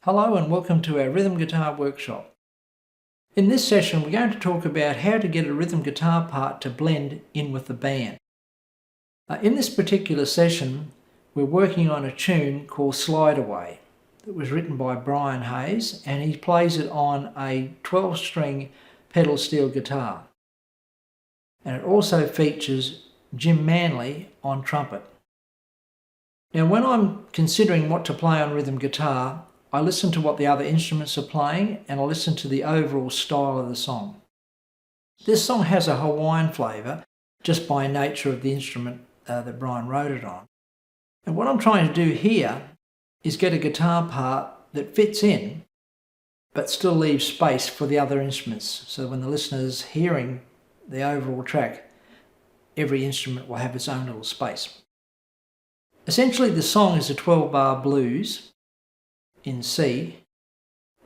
Hello and welcome to our rhythm guitar workshop. In this session we're going to talk about how to get a rhythm guitar part to blend in with the band. In this particular session we're working on a tune called Slide Away that was written by Brian Hayes, and he plays it on a 12-string pedal steel guitar. And it also features Jim Manley on trumpet. Now when I'm considering what to play on rhythm guitar, I listen to what the other instruments are playing and I listen to the overall style of the song. This song has a Hawaiian flavour just by nature of the instrument that Brian wrote it on. And what I'm trying to do here is get a guitar part that fits in but still leaves space for the other instruments, so when the listener's hearing the overall track, every instrument will have its own little space. Essentially the song is a 12-bar blues in C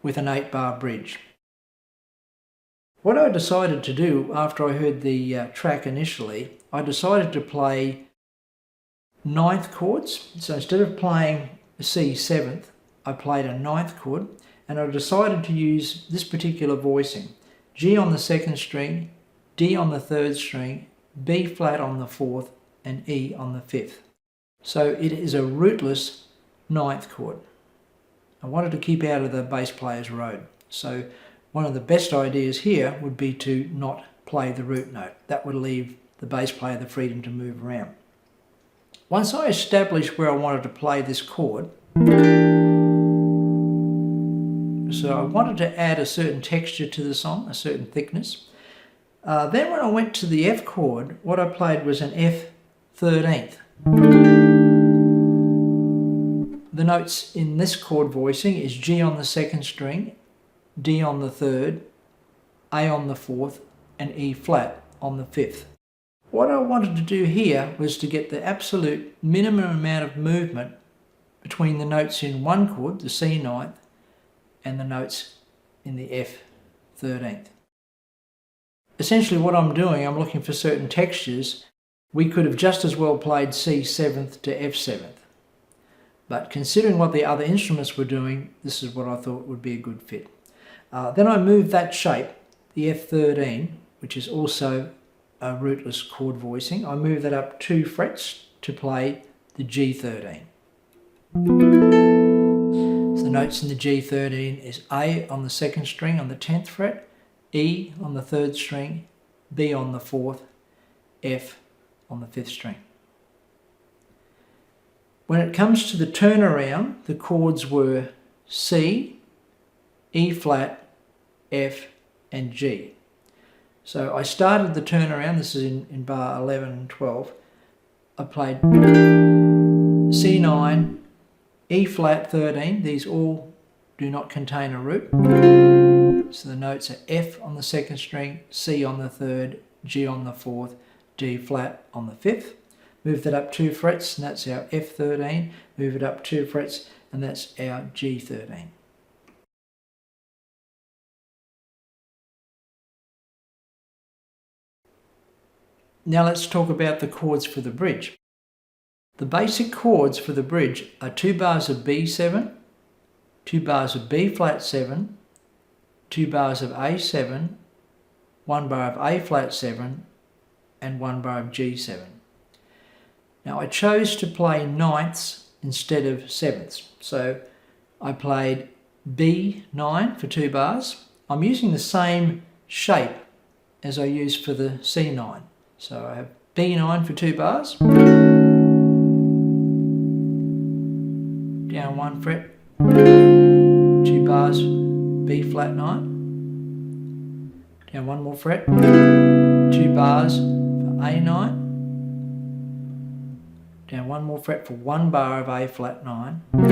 with an 8-bar bridge. What I decided to do after I heard the track initially, I decided to play ninth chords. So instead of playing a C 7th, I played a ninth chord, and I decided to use this particular voicing: G on the 2nd string, D on the 3rd string, B flat on the 4th, and E on the 5th. So it is a rootless ninth chord. I wanted to keep out of the bass player's road. So one of the best ideas here would be to not play the root note. That would leave the bass player the freedom to move around. Once I established where I wanted to play this chord, so I wanted to add a certain texture to the song, a certain thickness. Then when I went to the F chord, what I played was an F 13th. The notes in this chord voicing is G on the 2nd string, D on the 3rd, A on the 4th, and E flat on the 5th. What I wanted to do here was to get the absolute minimum amount of movement between the notes in one chord, the C 9th, and the notes in the F 13th. Essentially what I'm doing, I'm looking for certain textures. We could have just as well played C 7th to F 7th. But considering what the other instruments were doing, this is what I thought would be a good fit. Then I moved that shape, the F13, which is also a rootless chord voicing, I moved that up 2 frets to play the G13. So the notes in the G13 is A on the 2nd string on the 10th fret, E on the 3rd string, B on the 4th, F on the 5th string. When it comes to the turnaround, the chords were C, E flat, F, and G. So I started the turnaround, this is in bar 11 and 12. I played C9, E flat 13, these all do not contain a root. So the notes are F on the 2nd string, C on the 3rd, G on the 4th, D flat on the 5th. Move that up 2 frets, and that's our F13. Move it up 2 frets, and that's our G13. Now let's talk about the chords for the bridge. The basic chords for the bridge are 2 bars of B7, 2 bars of B flat 7, 2 bars of A7, 1 bar of A flat 7, and 1 bar of G7. Now I chose to play ninths instead of 7ths. So I played B9 for 2 bars. I'm using the same shape as I used for the C9. So I have B9 for 2 bars, down 1 fret, 2 bars, B flat 9, down 1 more fret, 2 bars for A9, down 1 more fret for 1 bar of A flat 9, and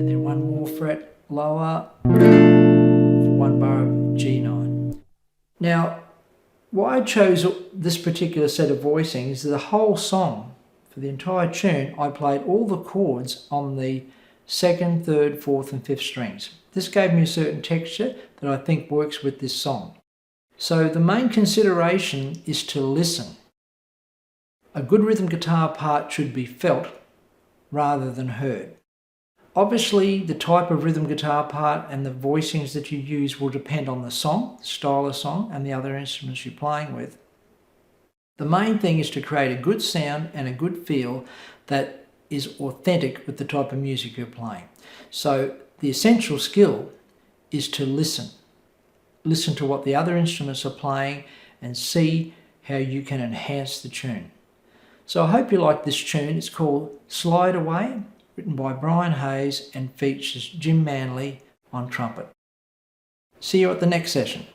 then 1 more fret lower for 1 bar of G9. Now, why I chose this particular set of voicings is the whole song, for the entire tune, I played all the chords on the 2nd, 3rd, 4th and 5th strings. This gave me a certain texture that I think works with this song. So the main consideration is to listen. A good rhythm guitar part should be felt rather than heard. Obviously, the type of rhythm guitar part and the voicings that you use will depend on the song, style of song, and the other instruments you're playing with. The main thing is to create a good sound and a good feel that is authentic with the type of music you're playing. So the essential skill is to listen. Listen to what the other instruments are playing and see how you can enhance the tune. So I hope you like this tune. It's called Slide Away, written by Brian Hayes and features Jim Manley on trumpet. See you at the next session.